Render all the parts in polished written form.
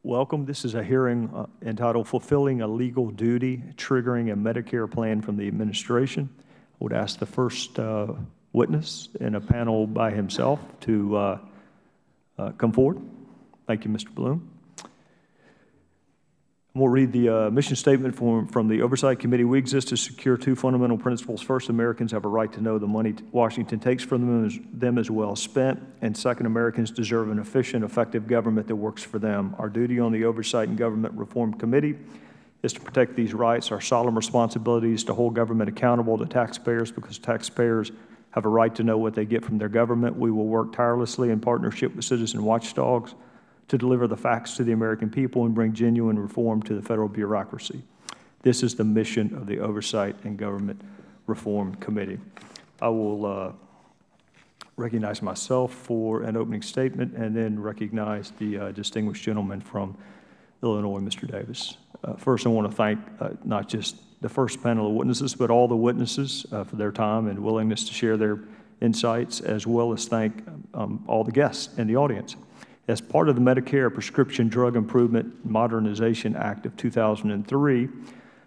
Welcome. This is a hearing entitled Fulfilling a Legal Duty, Triggering a Medicare Plan from the Administration. I would ask the first witness in a panel by himself to come forward. Thank you, Mr. Bloom. We'll read the mission statement from the Oversight Committee. We exist to secure two fundamental principles. First, Americans have a right to know the money Washington takes from them is well spent. And second, Americans deserve an efficient, effective government that works for them. Our duty on the Oversight and Government Reform Committee is to protect these rights. Our solemn responsibility is to hold government accountable to taxpayers, because taxpayers have a right to know what they get from their government. We will work tirelessly in partnership with citizen watchdogs to deliver the facts to the American people and bring genuine reform to the federal bureaucracy. This is the mission of the Oversight and Government Reform Committee. I will recognize myself for an opening statement and then recognize the distinguished gentleman from Illinois, Mr. Davis. First, I want to thank not just the first panel of witnesses, but all the witnesses for their time and willingness to share their insights, as well as thank all the guests in the audience. As part of the Medicare Prescription Drug Improvement Modernization Act of 2003,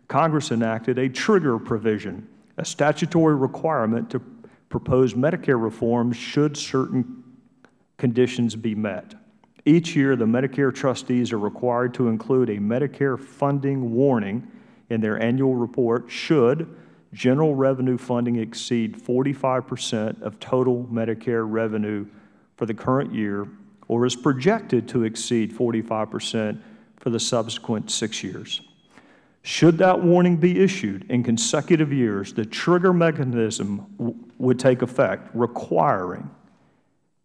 Congress enacted a trigger provision, a statutory requirement to propose Medicare reforms should certain conditions be met. Each year, the Medicare trustees are required to include a Medicare funding warning in their annual report should general revenue funding exceed 45% of total Medicare revenue for the current year, or is projected to exceed 45% for the subsequent 6 years. Should that warning be issued in consecutive years, the trigger mechanism would take effect, requiring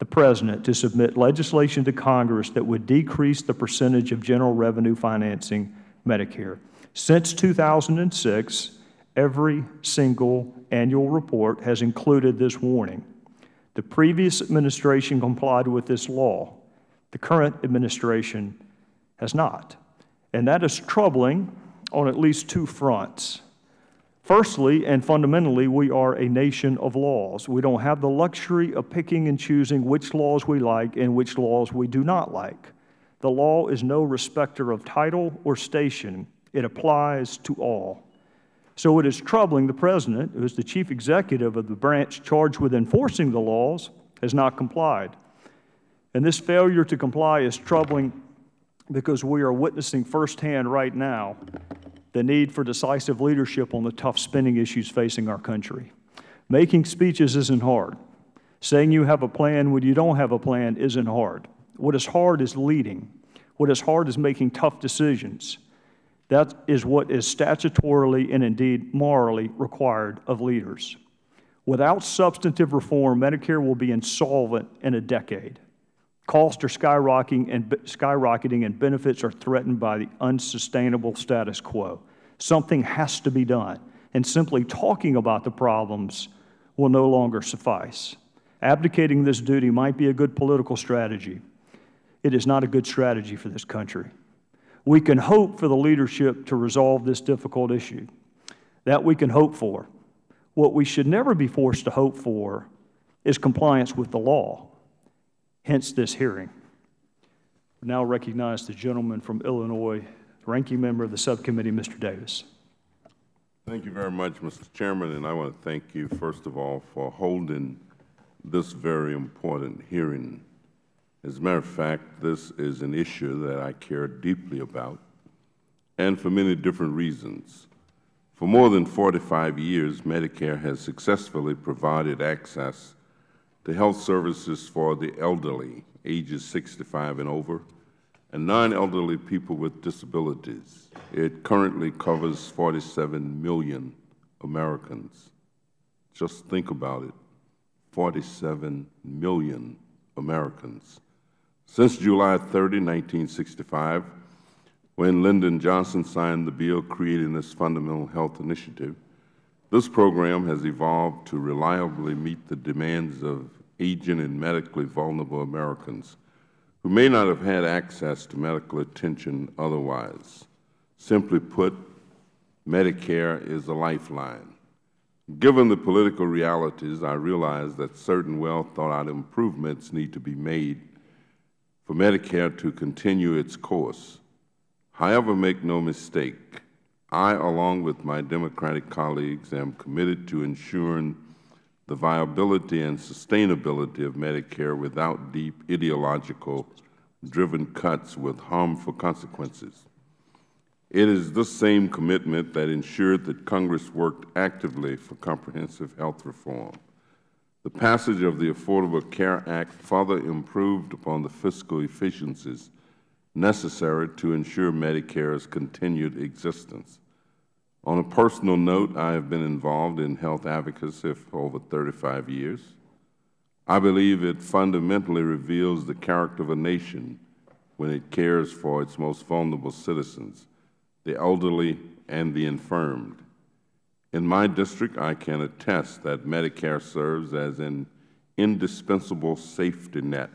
the President to submit legislation to Congress that would decrease the percentage of general revenue financing Medicare. Since 2006, every single annual report has included this warning. The previous administration complied with this law. The current administration has not. And that is troubling on at least two fronts. Firstly, and fundamentally, we are a nation of laws. We don't have the luxury of picking and choosing which laws we like and which laws we do not like. The law is no respecter of title or station. It applies to all. So it is troubling the President, who is the chief executive of the branch charged with enforcing the laws, has not complied. And this failure to comply is troubling because we are witnessing firsthand right now the need for decisive leadership on the tough spending issues facing our country. Making speeches isn't hard. Saying you have a plan when you don't have a plan isn't hard. What is hard is leading. What is hard is making tough decisions. That is what is statutorily and indeed morally required of leaders. Without substantive reform, Medicare will be insolvent in a decade. Costs are skyrocketing and benefits are threatened by the unsustainable status quo. Something has to be done, and simply talking about the problems will no longer suffice. Abdicating this duty might be a good political strategy. It is not a good strategy for this country. We can hope for the leadership to resolve this difficult issue. That we can hope for. What we should never be forced to hope for is compliance with the law, hence this hearing. I now recognize the gentleman from Illinois, ranking member of the subcommittee, Mr. Davis. Thank you very much, Mr. Chairman, and I want to thank you, first of all, for holding this very important hearing. As a matter of fact, this is an issue that I care deeply about, and for many different reasons. For more than 45 years, Medicare has successfully provided access to health services for the elderly, ages 65 and over, and non-elderly people with disabilities. It currently covers 47 million Americans. Just think about it, 47 million Americans. Since July 30, 1965, when Lyndon Johnson signed the bill creating this fundamental health initiative, this program has evolved to reliably meet the demands of aging and medically vulnerable Americans who may not have had access to medical attention otherwise. Simply put, Medicare is a lifeline. Given the political realities, I realize that certain well-thought-out improvements need to be made for Medicare to continue its course. However, make no mistake, I, along with my Democratic colleagues, am committed to ensuring the viability and sustainability of Medicare without deep ideological-driven cuts with harmful consequences. It is this same commitment that ensured that Congress worked actively for comprehensive health reform. The passage of the Affordable Care Act further improved upon the fiscal efficiencies necessary to ensure Medicare's continued existence. On a personal note, I have been involved in health advocacy for over 35 years. I believe it fundamentally reveals the character of a nation when it cares for its most vulnerable citizens, the elderly and the infirmed. In my district, I can attest that Medicare serves as an indispensable safety net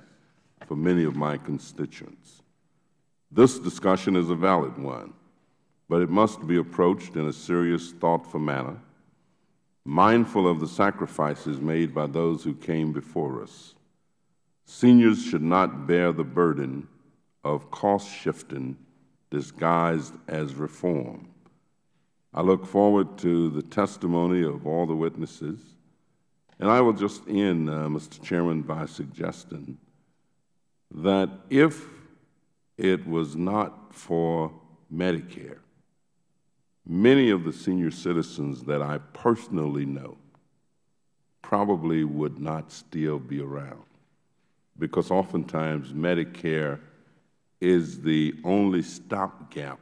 for many of my constituents. This discussion is a valid one, but it must be approached in a serious, thoughtful manner, mindful of the sacrifices made by those who came before us. Seniors should not bear the burden of cost shifting disguised as reform. I look forward to the testimony of all the witnesses, and I will just end, Mr. Chairman, by suggesting that if it was not for Medicare, many of the senior citizens that I personally know probably would not still be around, because oftentimes Medicare is the only stopgap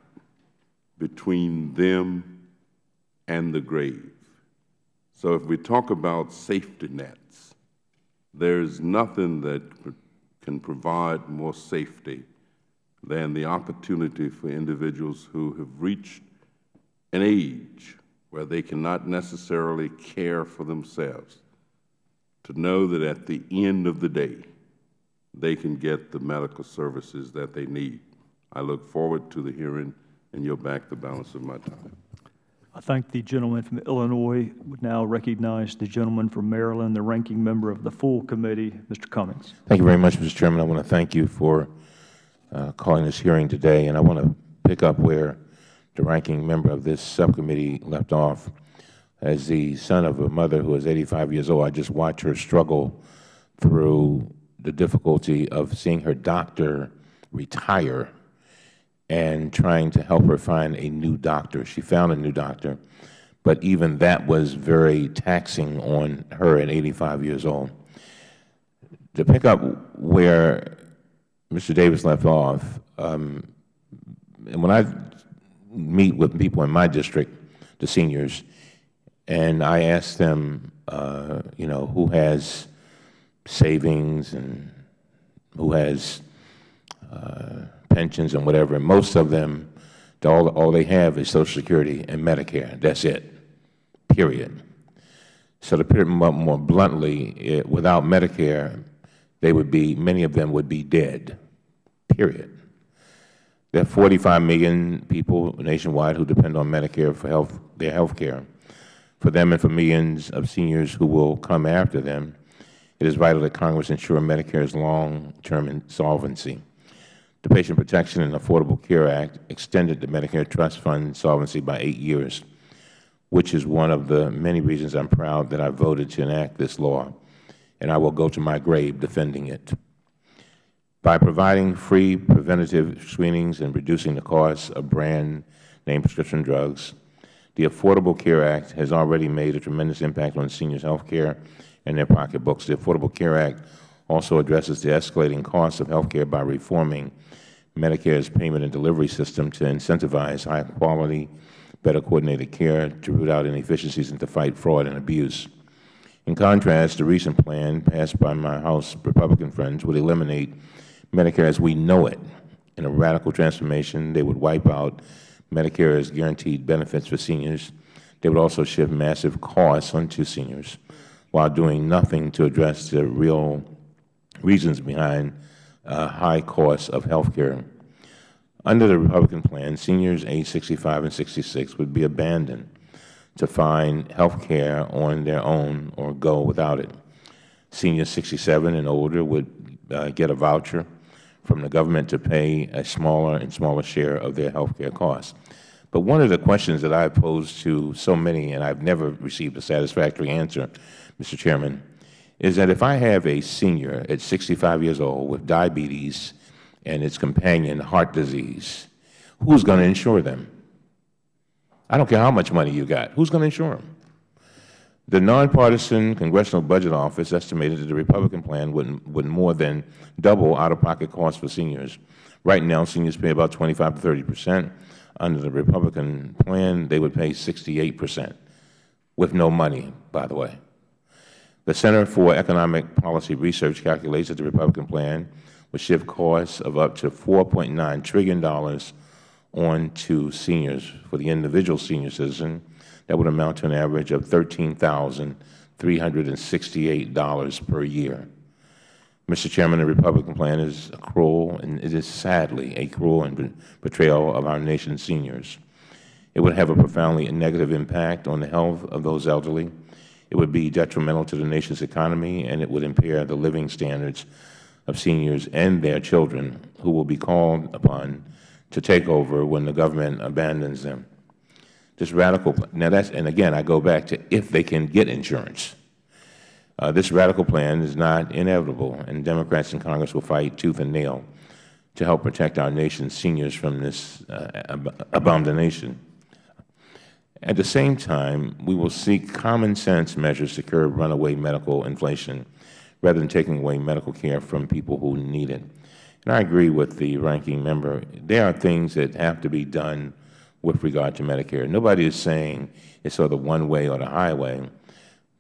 between them and the grave. So if we talk about safety nets, there is nothing that can provide more safety than the opportunity for individuals who have reached an age where they cannot necessarily care for themselves to know that at the end of the day, they can get the medical services that they need. I look forward to the hearing and yield back the balance of my time. I thank the gentleman from Illinois. Would now recognize the gentleman from Maryland, the ranking member of the full committee, Mr. Cummings. Thank you very much, Mr. Chairman. I want to thank you for calling this hearing today, and I want to pick up where the ranking member of this subcommittee left off. As the son of a mother who is 85 years old, I just watched her struggle through the difficulty of seeing her doctor retire and trying to help her find a new doctor. She found a new doctor, but even that was very taxing on her at 85 years old. To pick up where Mr. Davis left off, and when I meet with people in my district, the seniors, and I ask them, you know, who has savings and who has pensions and whatever, and most of them, all they have is Social Security and Medicare. That's it, period. So to put it more bluntly, without Medicare, they would be, many of them would be dead, period. There are 45 million people nationwide who depend on Medicare for their health care. For them and for millions of seniors who will come after them, it is vital that Congress ensure Medicare's long-term solvency. The Patient Protection and Affordable Care Act extended the Medicare Trust Fund solvency by 8 years, which is one of the many reasons I'm proud that I voted to enact this law, and I will go to my grave defending it. By providing free preventative screenings and reducing the cost of brand-name prescription drugs, the Affordable Care Act has already made a tremendous impact on seniors' health care and their pocketbooks. The Affordable Care Act also addresses the escalating costs of health care by reforming Medicare's payment and delivery system to incentivize high-quality, better coordinated care, to root out inefficiencies, and to fight fraud and abuse. In contrast, the recent plan passed by my House Republican friends would eliminate Medicare as we know it. In a radical transformation, they would wipe out Medicare's guaranteed benefits for seniors. They would also shift massive costs onto seniors while doing nothing to address the real reasons behind high costs of health care. Under the Republican plan, seniors age 65 and 66 would be abandoned to find health care on their own or go without it. Seniors 67 and older would get a voucher from the government to pay a smaller and smaller share of their health care costs. But one of the questions that I posed to so many, and I've never received a satisfactory answer, Mr. Chairman, is that if I have a senior at 65 years old with diabetes and its companion heart disease, who's going to insure them? I don't care how much money you got. Who's going to insure them? The nonpartisan Congressional Budget Office estimated that the Republican plan would more than double out-of-pocket costs for seniors. Right now, seniors pay about 25 to 30%. Under the Republican plan, they would pay 68%, with no money, by the way. The Center for Economic Policy Research calculates that the Republican plan would shift costs of up to $4.9 trillion on to seniors. For the individual senior citizen, that would amount to an average of $13,368 per year. Mr. Chairman, the Republican plan is a cruel, and it is sadly a cruel betrayal of our nation's seniors. It would have a profoundly negative impact on the health of those elderly. It would be detrimental to the nation's economy, and it would impair the living standards of seniors and their children, who will be called upon to take over when the government abandons them. This radical, now that's, and again, I go back to if they can get insurance. This radical plan is not inevitable, and Democrats in Congress will fight tooth and nail to help protect our nation's seniors from this abomination. At the same time, we will seek common sense measures to curb runaway medical inflation rather than taking away medical care from people who need it. And I agree with the ranking member. There are things that have to be done with regard to Medicare. Nobody is saying it's sort of one way or the highway,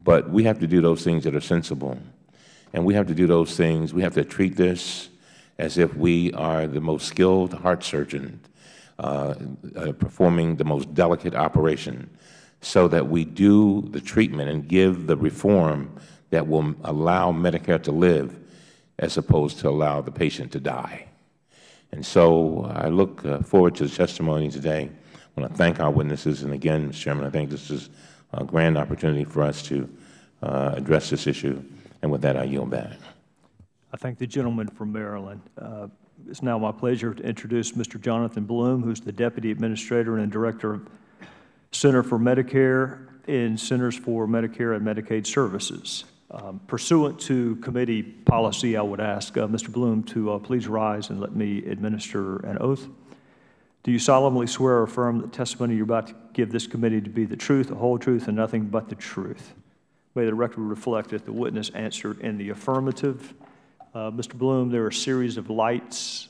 but we have to do those things that are sensible. And we have to do those things, we have to treat this as if we are the most skilled heart surgeon performing the most delicate operation, so that we do the treatment and give the reform that will allow Medicare to live as opposed to allow the patient to die. And so I look forward to the testimony today. I want to thank our witnesses. And again, Mr. Chairman, I think this is a grand opportunity for us to address this issue. And with that, I yield back. I thank the gentleman from Maryland. It's now my pleasure to introduce Mr. Jonathan Bloom, who's the Deputy Administrator and Director of Center for Medicare and Centers for Medicare and Medicaid Services. Pursuant to committee policy, I would ask Mr. Bloom to please rise and let me administer an oath. Do you solemnly swear or affirm that the testimony you're about to give this committee to be the truth, the whole truth, and nothing but the truth? May the record reflect that the witness answered in the affirmative. Mr. Bloom, there are a series of lights,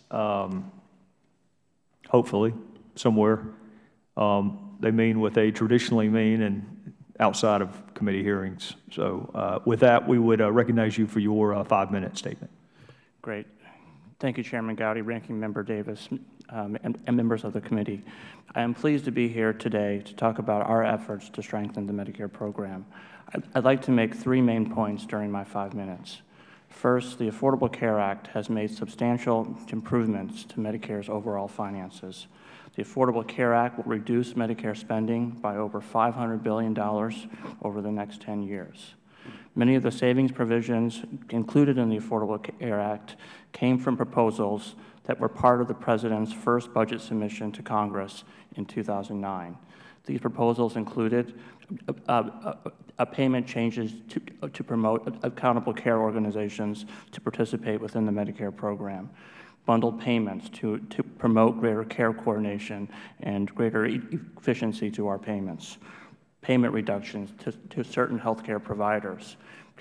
hopefully, somewhere. They mean what they traditionally mean and outside of committee hearings. So with that, we would recognize you for your 5-minute statement. Great. Thank you, Chairman Gowdy, Ranking Member Davis, and members of the committee. I am pleased to be here today to talk about our efforts to strengthen the Medicare program. I'd like to make 3 main points during my 5 minutes. First, the Affordable Care Act has made substantial improvements to Medicare's overall finances. The Affordable Care Act will reduce Medicare spending by over $500 billion over the next 10 years. Many of the savings provisions included in the Affordable Care Act came from proposals that were part of the President's first budget submission to Congress in 2009. These proposals included payment changes to promote accountable care organizations to participate within the Medicare program, bundled payments to promote greater care coordination and greater efficiency to our payments, payment reductions to certain healthcare providers,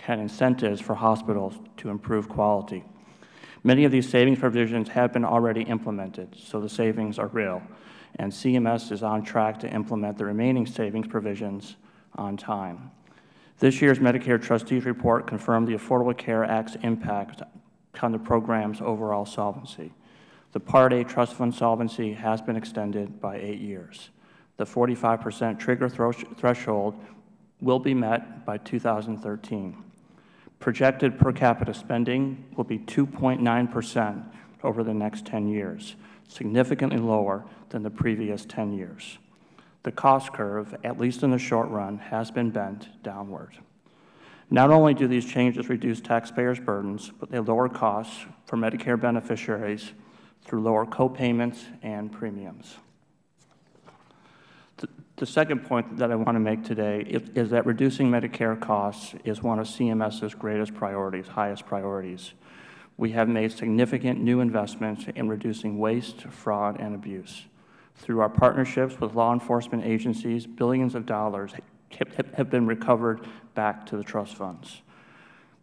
and incentives for hospitals to improve quality. Many of these savings provisions have been already implemented, so the savings are real, and CMS is on track to implement the remaining savings provisions on time. This year's Medicare Trustees report confirmed the Affordable Care Act's impact on the program's overall solvency. The Part A trust fund solvency has been extended by 8 years. The 45% trigger threshold will be met by 2013. Projected per capita spending will be 2.9% over the next 10 years, significantly lower than the previous 10 years. The cost curve, at least in the short run, has been bent downward. Not only do these changes reduce taxpayers' burdens, but they lower costs for Medicare beneficiaries through lower co-payments and premiums. The second point that I want to make today is that reducing Medicare costs is one of CMS's greatest priorities, highest priorities. We have made significant new investments in reducing waste, fraud, and abuse. Through our partnerships with law enforcement agencies, billions of dollars have been recovered back to the trust funds.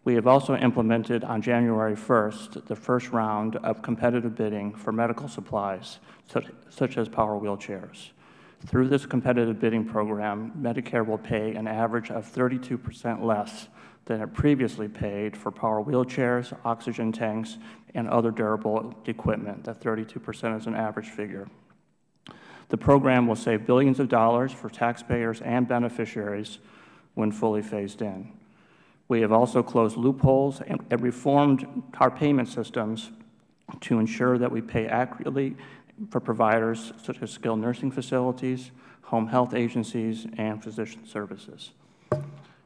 We have also implemented on January 1st the first round of competitive bidding for medical supplies, such as power wheelchairs. Through this competitive bidding program, Medicare will pay an average of 32% less than it previously paid for power wheelchairs, oxygen tanks, and other durable equipment. That 32% is an average figure. The program will save billions of dollars for taxpayers and beneficiaries when fully phased in. We have also closed loopholes and reformed our payment systems to ensure that we pay accurately for providers such as skilled nursing facilities, home health agencies, and physician services.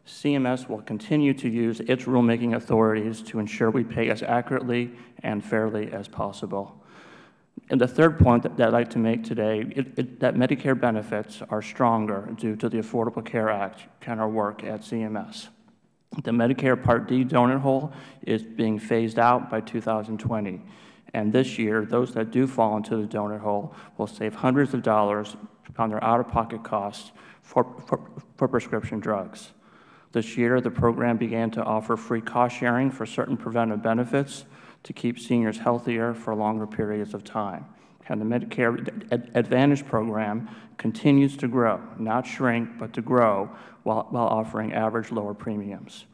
CMS will continue to use its rulemaking authorities to ensure we pay as accurately and fairly as possible. And the third point that I'd like to make today is that Medicare benefits are stronger due to the Affordable Care Act and our work at CMS. The Medicare Part D donut hole is being phased out by 2020. And this year, those that do fall into the donut hole will save hundreds of dollars on their out-of-pocket costs for prescription drugs. This year, the program began to offer free cost sharing for certain preventive benefits to keep seniors healthier for longer periods of time. And the Medicare Advantage program continues to grow, not shrink, but to grow while offering average lower premiums.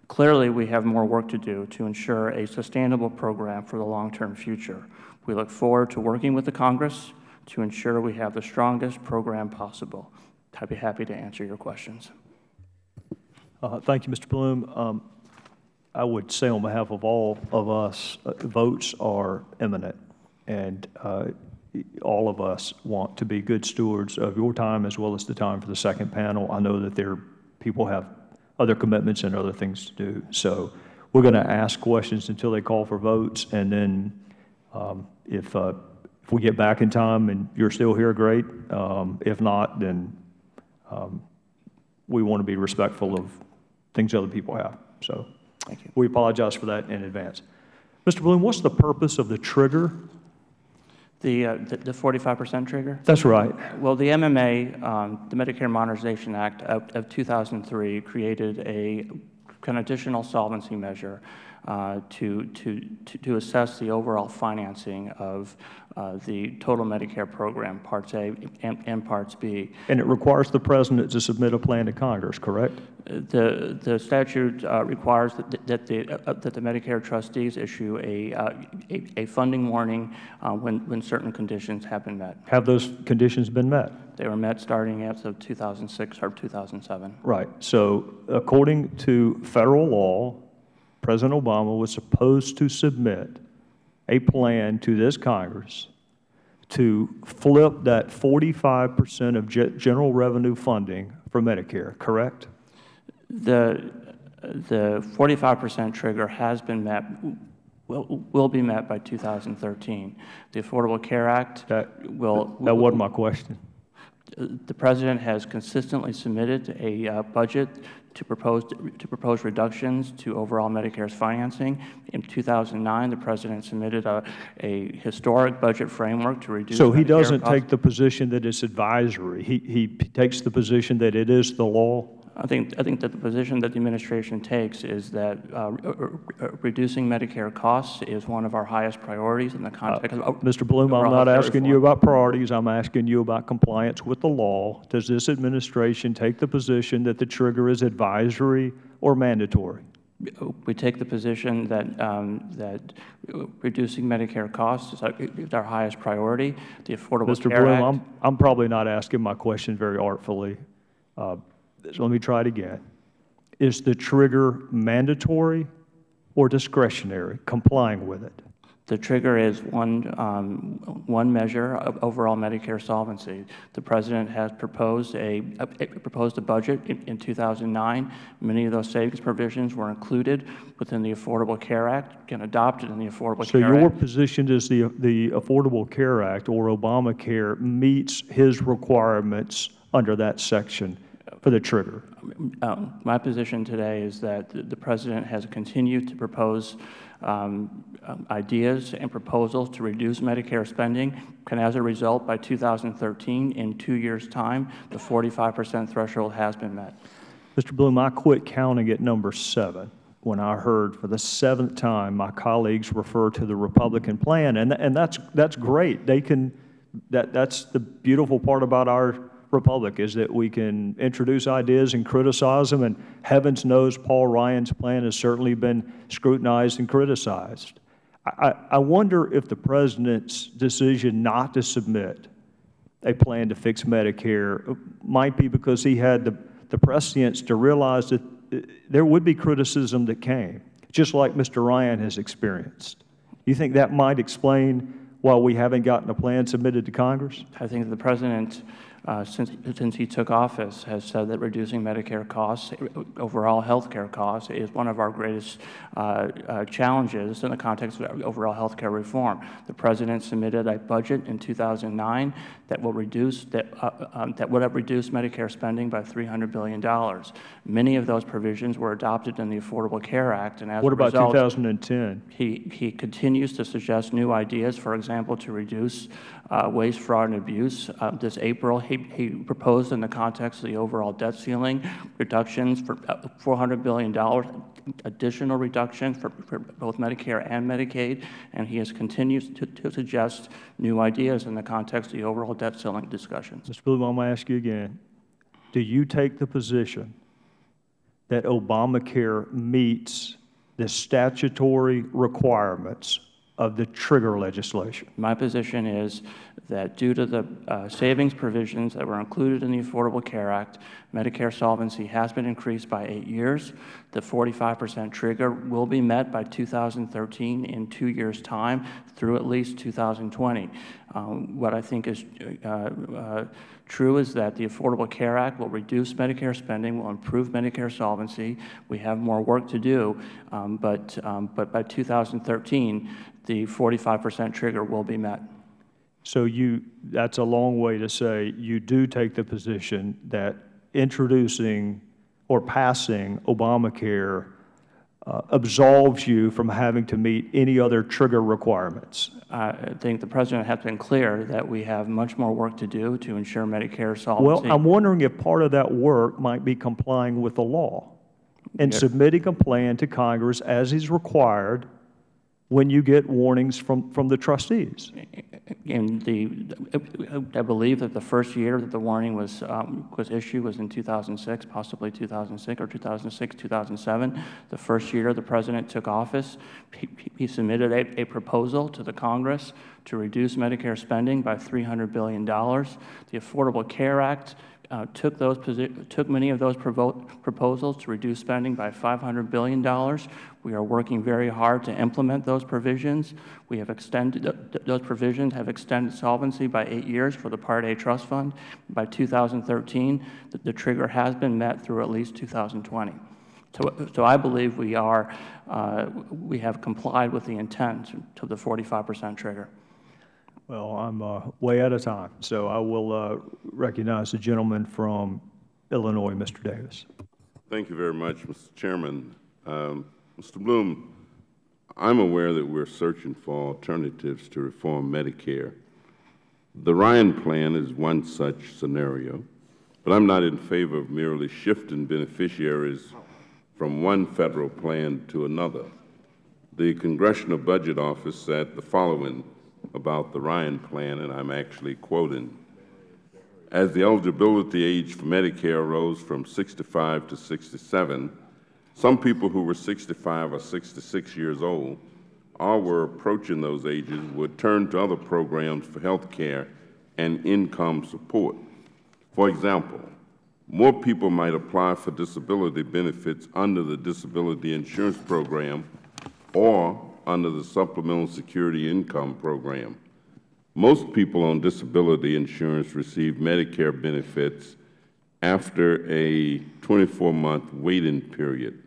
Clearly, we have more work to do to ensure a sustainable program for the long-term future. We look forward to working with the Congress to ensure we have the strongest program possible. I'd be happy to answer your questions. Thank you, Mr. Bloom. I would say on behalf of all of us, votes are imminent, and all of us want to be good stewards of your time as well as the time for the second panel. I know that people have other commitments and other things to do. So we're going to ask questions until they call for votes, and then if we get back in time and you're still here, great. If not, then we want to be respectful of things other people have. So thank you. We apologize for that in advance. Mr. Bloom, what's the purpose of the trigger? The 45% trigger? That's right. Well, the MMA, the Medicare Modernization Act of 2003, created an additional solvency measure to assess the overall financing of the total Medicare program, Parts A and Parts B. And it requires the President to submit a plan to Congress, correct? The statute requires that the Medicare Trustees issue a funding warning when certain conditions have been met. Have those conditions been met? They were met starting as of 2006 or 2007. Right. So according to federal law, President Obama was supposed to submit a plan to this Congress to flip that 45% of general revenue funding for Medicare, correct? The 45% trigger has been met, will be met by 2013. The Affordable Care Act will... That wasn't my question. The President has consistently submitted a budget to propose reductions to overall Medicare's financing. In 2009, the President submitted a historic budget framework to reduce So he Medicare doesn't costs. take the position that it's advisory. He takes the position that it is the law? I think that the position that the administration takes is that reducing Medicare costs is one of our highest priorities in the context of Mr. Bloom, I'm not asking you about priorities. I'm asking you about compliance with the law. Does this administration take the position that the trigger is advisory or mandatory? We take the position that reducing Medicare costs is our highest priority. The Affordable Mr. Care Bloom, Act. I'm probably not asking my question very artfully. So let me try it again. Is the trigger mandatory or discretionary, complying with it? The trigger is one measure of overall Medicare solvency. The President has proposed a budget in 2009. Many of those savings provisions were included within the Affordable Care Act and adopted in the Affordable Care Act. So your position is the Affordable Care Act, or Obamacare, meets his requirements under that section for the trigger? My position today is that the President has continued to propose ideas and proposals to reduce Medicare spending, and as a result, by 2013, in 2 years' time, the 45% threshold has been met. Mr. Bloom, I quit counting at number 7 when I heard for the 7th time my colleagues refer to the Republican plan, and that's great. That's the beautiful part about our republic, is that we can introduce ideas and criticize them, and heavens knows Paul Ryan's plan has certainly been scrutinized and criticized. I wonder if the President's decision not to submit a plan to fix Medicare might be because he had the prescience to realize that there would be criticism that came, just like Mr. Ryan has experienced. You think that might explain why we haven't gotten a plan submitted to Congress? I think the President, since he took office, has said that reducing Medicare costs, overall health care costs, is one of our greatest challenges in the context of overall health care reform. The President submitted a budget in 2009 that will reduce that would have reduced Medicare spending by $300 billion. Many of those provisions were adopted in the Affordable Care Act, and as a result, what about 2010? He continues to suggest new ideas, for example, to reduce waste, fraud, and abuse. This April, he proposed, in the context of the overall debt ceiling, reductions for $400 billion, additional reductions for both Medicare and Medicaid, and he has continued to suggest new ideas in the context of the overall debt ceiling discussions. Mr. Bloom, I'm going to ask you again. Do you take the position that Obamacare meets the statutory requirements of the trigger legislation? My position is that due to the savings provisions that were included in the Affordable Care Act, Medicare solvency has been increased by 8 years. The 45% trigger will be met by 2013, in 2 years' time, through at least 2020. What I think is true is that the Affordable Care Act will reduce Medicare spending, will improve Medicare solvency. We have more work to do, but by 2013, the 45% trigger will be met. So that's a long way to say you do take the position that introducing or passing Obamacare absolves you from having to meet any other trigger requirements. I think the President has been clear that we have much more work to do to ensure Medicare solvency. Well, I'm wondering if part of that work might be complying with the law and submitting a plan to Congress as is required when you get warnings from the trustees. I believe that the first year that the warning was issued was in 2006, possibly 2006 or 2006, 2007. The first year the President took office, he submitted a proposal to the Congress to reduce Medicare spending by $300 billion. The Affordable Care Act took many of those proposals to reduce spending by $500 billion. We are working very hard to implement those provisions. We have those provisions have extended solvency by 8 years for the Part A trust fund. By 2013, the trigger has been met through at least 2020. So I believe we have complied with the intent to the 45% trigger. Well, I'm way out of time, so I will recognize the gentleman from Illinois, Mr. Davis. Thank you very much, Mr. Chairman. Mr. Bloom, I'm aware that we're searching for alternatives to reform Medicare. The Ryan plan is one such scenario, but I'm not in favor of merely shifting beneficiaries from one federal plan to another. The Congressional Budget Office said the following about the Ryan plan, and I'm actually quoting: as the eligibility age for Medicare rose from 65 to 67, some people who were 65 or 66 years old or were approaching those ages would turn to other programs for health care and income support. For example, more people might apply for disability benefits under the disability insurance program or under the Supplemental Security Income Program. Most people on disability insurance receive Medicare benefits after a 24-month wait-in period,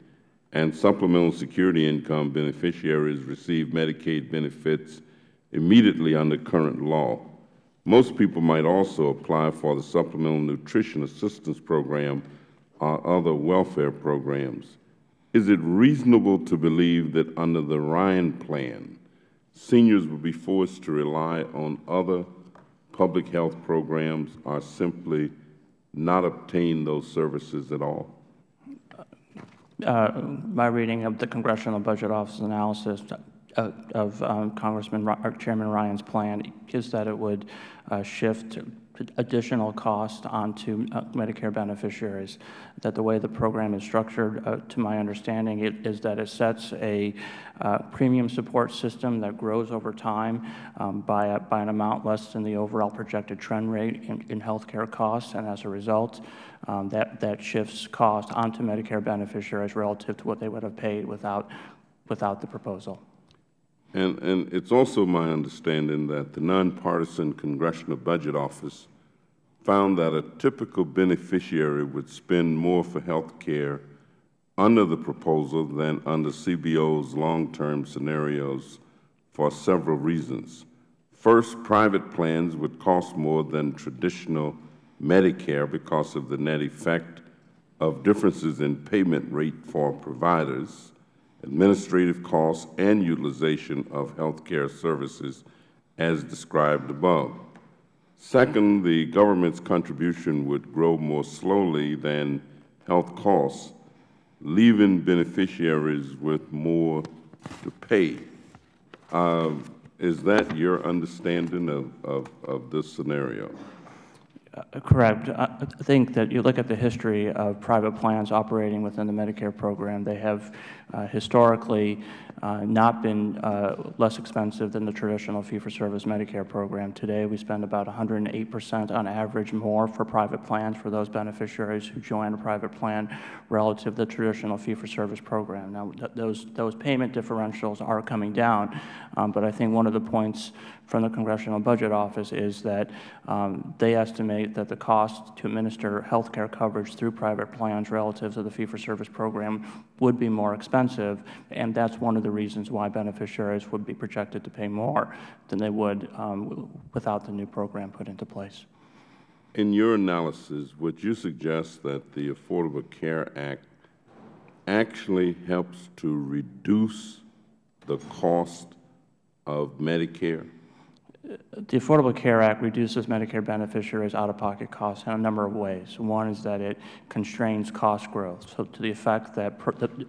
and Supplemental Security Income beneficiaries receive Medicaid benefits immediately under current law. Most people might also apply for the Supplemental Nutrition Assistance Program or other welfare programs. Is it reasonable to believe that under the Ryan Plan, seniors will be forced to rely on other public health programs or simply not obtain those services at all? My reading of the Congressional Budget Office analysis of Chairman Ryan's plan is that it would shift additional cost onto Medicare beneficiaries. That the way the program is structured, to my understanding, is that it sets a premium support system that grows over time by an amount less than the overall projected trend rate in healthcare costs, and as a result, that shifts cost onto Medicare beneficiaries relative to what they would have paid without the proposal. And it's also my understanding that the Nonpartisan Congressional Budget Office found that a typical beneficiary would spend more for health care under the proposal than under CBO's long-term scenarios for several reasons. First, private plans would cost more than traditional Medicare because of the net effect of differences in payment rate for providers, administrative costs, and utilization of health care services as described above. Second, the government's contribution would grow more slowly than health costs, leaving beneficiaries with more to pay. Is that your understanding of this scenario? Correct. I think that you look at the history of private plans operating within the Medicare program. They have historically not been less expensive than the traditional fee-for-service Medicare program. Today, we spend about 108% on average more for private plans for those beneficiaries who join a private plan relative to the traditional fee-for-service program. Now, those payment differentials are coming down, but I think one of the points from the Congressional Budget Office is that they estimate that the cost to administer health care coverage through private plans relative to the fee-for-service program would be more expensive, and that's one of the reasons why beneficiaries would be projected to pay more than they would without the new program put into place. In your analysis, would you suggest that the Affordable Care Act actually helps to reduce the cost of Medicare? The Affordable Care Act reduces Medicare beneficiaries' out-of-pocket costs in a number of ways. One is that it constrains cost growth, so to the effect that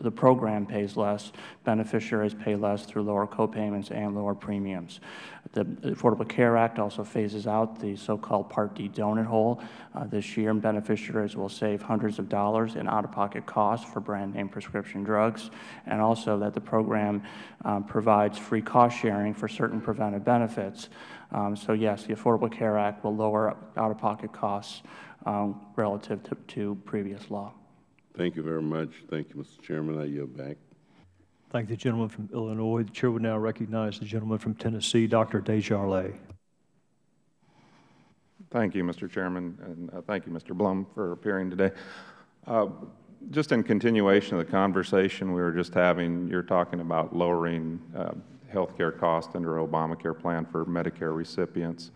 the program pays less, beneficiaries pay less through lower copayments and lower premiums. The Affordable Care Act also phases out the so-called Part D donut hole. This year, beneficiaries will save hundreds of dollars in out-of-pocket costs for brand-name prescription drugs, and also that the program provides free cost sharing for certain preventive benefits. So yes, the Affordable Care Act will lower out-of-pocket costs relative to previous law. Thank you very much. Thank you, Mr. Chairman. I yield back. Thank the gentleman from Illinois. The chair would now recognize the gentleman from Tennessee, Dr. Desjarlais. Thank you, Mr. Chairman, and thank you, Mr. Blum, for appearing today. Just in continuation of the conversation we were just having, you're talking about lowering health care costs under Obamacare plan for Medicare recipients.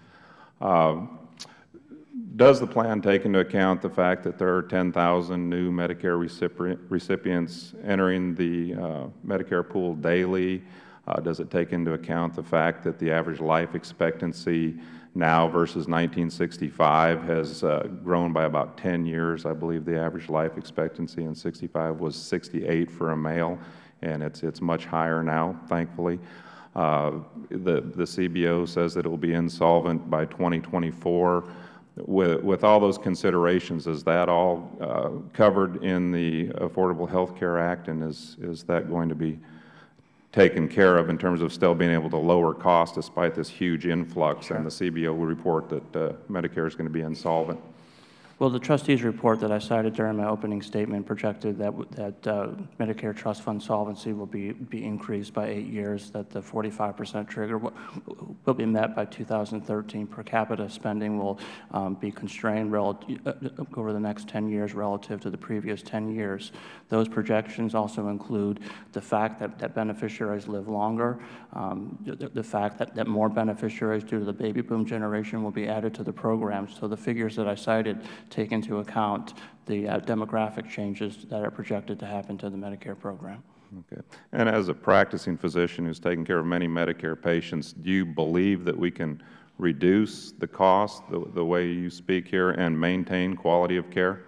Does the plan take into account the fact that there are 10,000 new Medicare recipients entering the Medicare pool daily? Does it take into account the fact that the average life expectancy now versus 1965 has grown by about 10 years? I believe the average life expectancy in 65 was 68 for a male, and it's much higher now, thankfully. The CBO says that it will be insolvent by 2024. With all those considerations, is that all covered in the Affordable Health Care Act, and is that going to be taken care of in terms of still being able to lower costs despite this huge influx? Sure. And the CBO will report that Medicare is going to be insolvent? Well, the trustees' report that I cited during my opening statement projected that Medicare trust fund solvency will be increased by 8 years, that the 45% trigger will be met by 2013. Per capita spending will be constrained over the next 10 years relative to the previous 10 years. Those projections also include the fact that beneficiaries live longer, the fact that more beneficiaries due to the baby boom generation will be added to the program. So the figures that I cited take into account the demographic changes that are projected to happen to the Medicare program. Okay. And as a practicing physician who's taken care of many Medicare patients, do you believe that we can reduce the cost the way you speak here and maintain quality of care?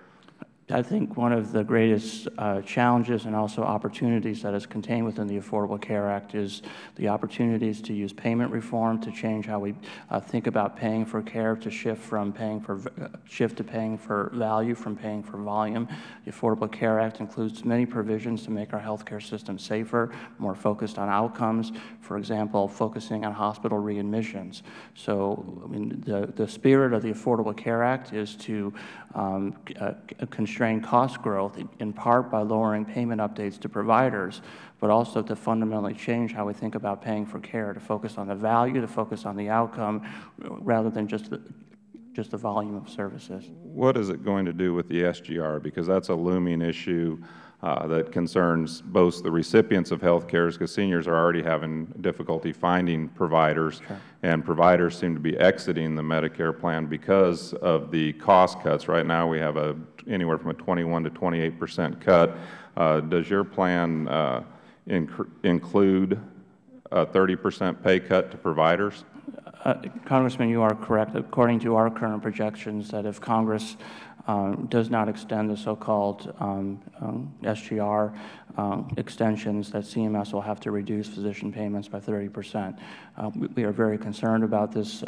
I think one of the greatest challenges and also opportunities that is contained within the Affordable Care Act is the opportunities to use payment reform to change how we think about paying for care, to shift to paying for value from paying for volume. The Affordable Care Act includes many provisions to make our healthcare system safer, more focused on outcomes. For example, focusing on hospital readmissions. So, I mean, the spirit of the Affordable Care Act is to constrain cost growth, in part by lowering payment updates to providers, but also to fundamentally change how we think about paying for care, to focus on the value, to focus on the outcome, rather than just the volume of services. What is it going to do with the SGR? Because that's a looming issue that concerns both the recipients of health care, because seniors are already having difficulty finding providers, sure, and providers seem to be exiting the Medicare plan because of the cost cuts. Right now we have anywhere from a 21 to 28% cut. Does your plan include a 30% pay cut to providers? Congressman, you are correct. According to our current projections, that if Congress does not extend the so-called SGR extensions, that CMS will have to reduce physician payments by 30%. We are very concerned about this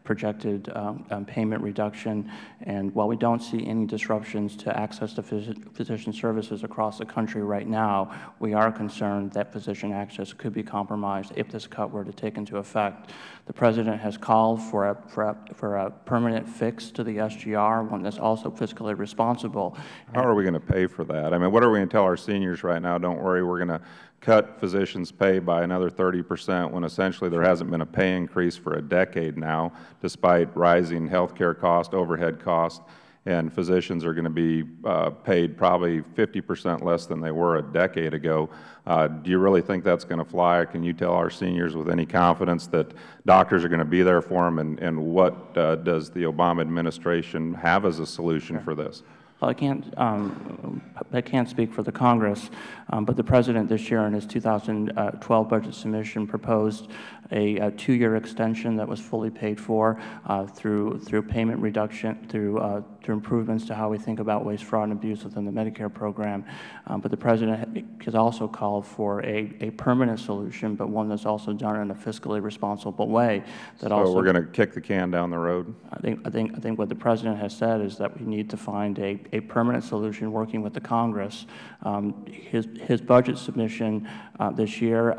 projected payment reduction, and while we don't see any disruptions to access to physician services across the country right now, we are concerned that physician access could be compromised if this cut were to take into effect. The President has called for a permanent fix to the SGR, one that's also fiscally responsible. How are we going to pay for that? I mean, what are we going to tell our seniors right now? Don't worry, we're going to cut physicians' pay by another 30% when essentially there hasn't been a pay increase for a decade now, despite rising health care cost, overhead cost, and physicians are going to be paid probably 50% less than they were a decade ago. Do you really think that's going to fly? Can you tell our seniors with any confidence that doctors are going to be there for them, and what does the Obama administration have as a solution for this? Well, I can't speak for the Congress, but the President this year in his 2012 budget submission proposed a 2-year extension that was fully paid for through payment reduction, through improvements to how we think about waste, fraud, and abuse within the Medicare program. But the President has also called for a permanent solution, but one that's also done in a fiscally responsible way. So we're going to kick the can down the road? I think what the President has said is that we need to find a permanent solution working with the Congress. His budget submission this year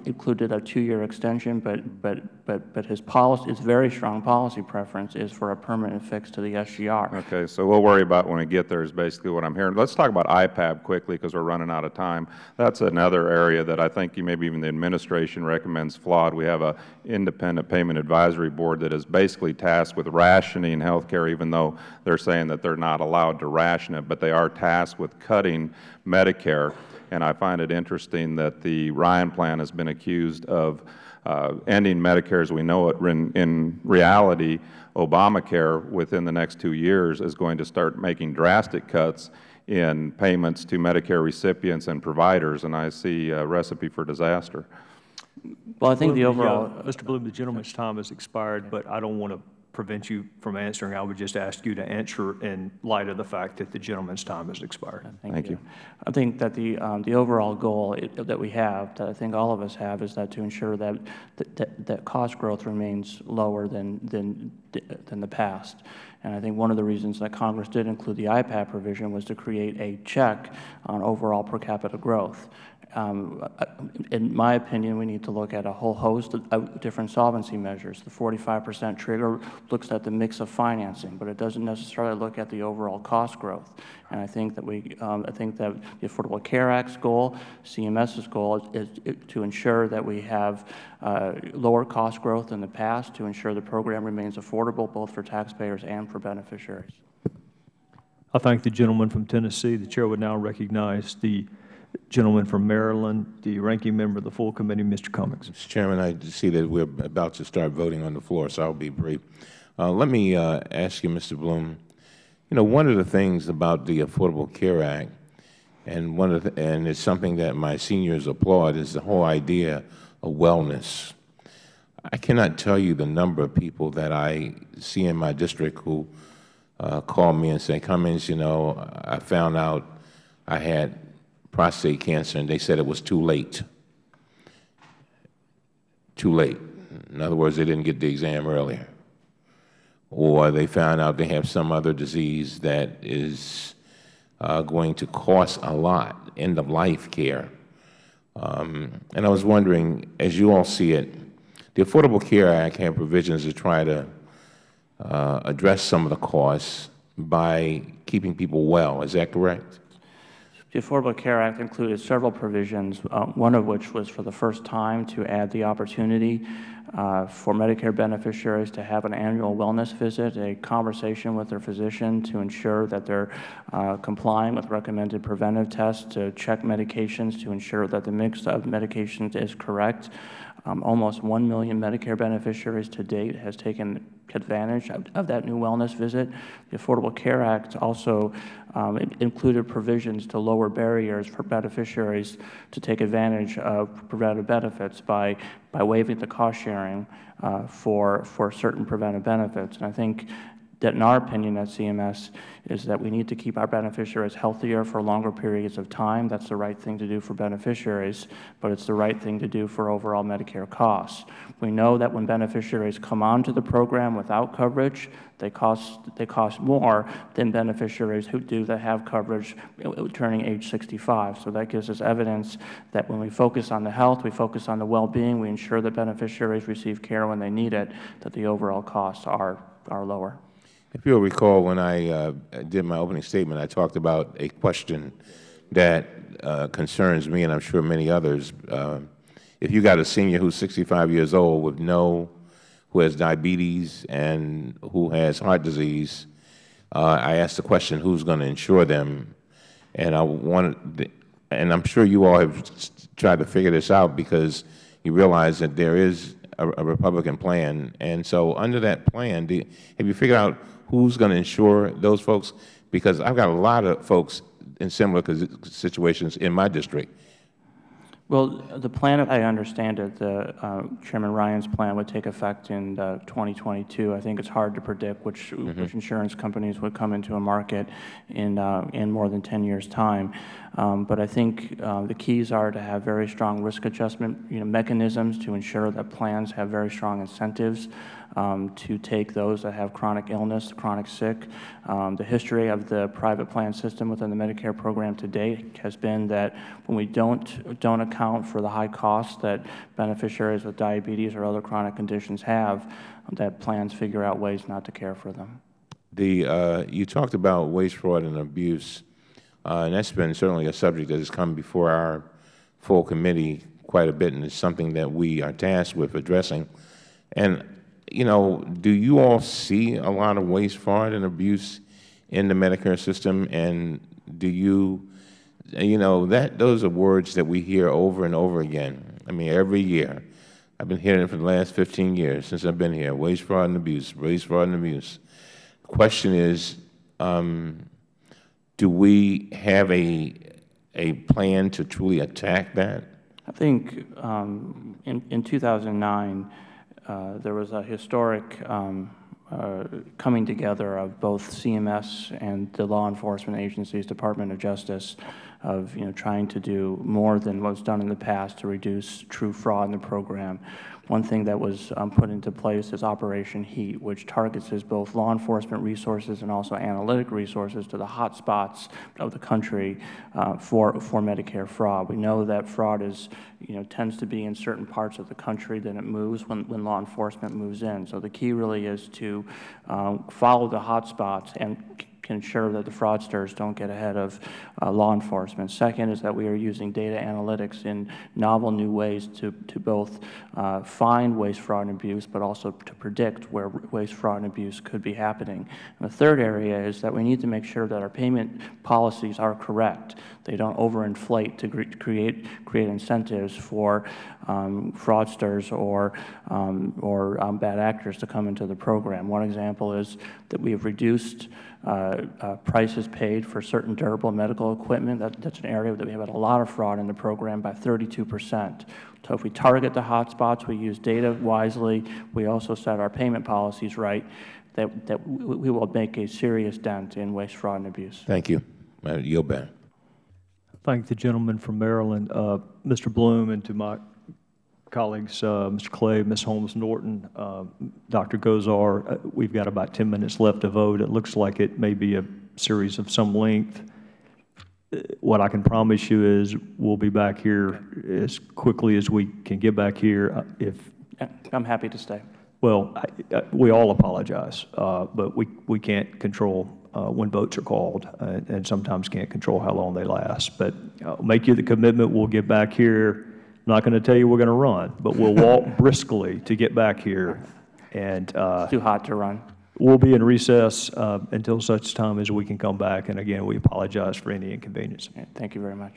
included a 2-year extension, but his very strong policy preference is for a permanent fix to the SGR. Okay, so we'll worry about when we get there is basically what I'm hearing. Let's talk about IPAB quickly because we're running out of time. That's another area that I think maybe even the administration recommends flawed. We have an independent payment advisory board that is basically tasked with rationing health care, even though they're saying that they're not allowed to ration it, but they are tasked with cutting Medicare. And I find it interesting that the Ryan plan has been accused of ending Medicare as we know it. In reality, Obamacare within the next 2 years is going to start making drastic cuts in payments to Medicare recipients and providers, and I see a recipe for disaster. Well, I think the overall— Mr. Bloom, the gentleman's time has expired, but I don't want to prevent you from answering. I would just ask you to answer in light of the fact that the gentleman's time has expired. Thank you. I think that the overall goal that we have, that I think all of us have, is that to ensure that that cost growth remains lower than the past. And I think one of the reasons that Congress did include the IPAB provision was to create a check on overall per capita growth. In my opinion, we need to look at a whole host of different solvency measures. The 45% trigger looks at the mix of financing, but it doesn't necessarily look at the overall cost growth. And I think that I think that the Affordable Care Act's goal, CMS's goal, is to ensure that we have lower cost growth than the past, to ensure the program remains affordable both for taxpayers and for beneficiaries. I thank the gentleman from Tennessee. The chair would now recognize the gentleman from Maryland, the ranking member of the full committee, Mr. Cummings. Mr. Chairman, I see that we're about to start voting on the floor, so I'll be brief. Let me ask you, Mr. Bloom, you know, one of the things about the Affordable Care Act, and and it's something that my seniors applaud, is the whole idea of wellness. I cannot tell you the number of people that I see in my district who call me and say, Cummings, you know, I found out I had prostate cancer, and they said it was too late. Too late. In other words, they didn't get the exam earlier. Or they found out they have some other disease that is going to cost a lot, end-of-life care. And I was wondering, as you all see it, the Affordable Care Act had provisions to try to address some of the costs by keeping people well. Is that correct? The Affordable Care Act included several provisions, one of which was for the first time to add the opportunity for Medicare beneficiaries to have an annual wellness visit, a conversation with their physician to ensure that they're complying with recommended preventive tests, to check medications to ensure that the mix of medications is correct. Almost 1 million Medicare beneficiaries to date has taken advantage of that new wellness visit. The Affordable Care Act also included provisions to lower barriers for beneficiaries to take advantage of preventive benefits by waiving the cost sharing for certain preventive benefits. And I think that in our opinion at CMS is that we need to keep our beneficiaries healthier for longer periods of time. That's the right thing to do for beneficiaries, but it's the right thing to do for overall Medicare costs. We know that when beneficiaries come onto the program without coverage, they cost more than beneficiaries that have coverage turning age 65. So that gives us evidence that when we focus on the health, we focus on the well-being, we ensure that beneficiaries receive care when they need it, that the overall costs are lower. If you'll recall, when I did my opening statement, I talked about a question that concerns me, and I'm sure many others. If you got a senior who's 65 years old who has diabetes and who has heart disease, I asked the question, who's going to insure them? And and I'm sure you all have tried to figure this out because you realize that there is a Republican plan. And so under that plan, have you figured out who's going to insure those folks? Because I've got a lot of folks in similar situations in my district. Well, the plan, I understand it, Chairman Ryan's plan would take effect in 2022. I think it's hard to predict which insurance companies would come into a market in more than 10 years' time. But I think the keys are to have very strong risk adjustment mechanisms to ensure that plans have very strong incentives to take those that have chronic illness, chronic sick. The history of the private plan system within the Medicare program to date has been that when we don't account for the high costs that beneficiaries with diabetes or other chronic conditions have, that plans figure out ways not to care for them. You talked about waste, fraud, and abuse, and that's been certainly a subject that has come before our full committee quite a bit, and it's something that we are tasked with addressing. And you know, do you all see a lot of waste, fraud, and abuse in the Medicare system? And do you know, those are words that we hear over and over again. I mean, every year. I've been hearing it for the last 15 years since I've been here. Waste, fraud, and abuse. Waste, fraud, and abuse. The question is, do we have a plan to truly attack that? I think in 2009, there was a historic coming together of both CMS and the law enforcement agencies, Department of Justice, of trying to do more than what was done in the past to reduce true fraud in the program. One thing that was put into place is Operation HEAT, which targets both law enforcement resources and also analytic resources to the hot spots of the country for Medicare fraud. We know that fraud tends to be in certain parts of the country, then it moves when law enforcement moves in. So the key really is to follow the hot spots and can ensure that the fraudsters don't get ahead of law enforcement. Second is that we are using data analytics in novel new ways to both find waste, fraud, and abuse, but also to predict where waste, fraud, and abuse could be happening. And the third area is that we need to make sure that our payment policies are correct. They don't overinflate to create incentives for fraudsters or bad actors to come into the program. One example is that we have reduced prices paid for certain durable medical equipment. That's an area that we have had a lot of fraud in the program by 32%. So if we target the hot spots, we use data wisely, we also set our payment policies right, that we will make a serious dent in waste, fraud, and abuse. Thank you. Yield back. Thank the gentleman from Maryland, Mr. Bloom, and to my colleagues, Mr. Clay, Ms. Holmes-Norton, Dr. Gozar. We've got about 10 minutes left to vote. It looks like it may be a series of some length. What I can promise you is we'll be back here as quickly as we can get back here. I'm happy to stay. Well, we all apologize, but we can't control when votes are called, and sometimes can't control how long they last. But I'll make you the commitment. We'll get back here. I'm not going to tell you we're going to run, but we'll walk briskly to get back here. And it's too hot to run. We'll be in recess until such time as we can come back. And again, we apologize for any inconvenience. Thank you very much.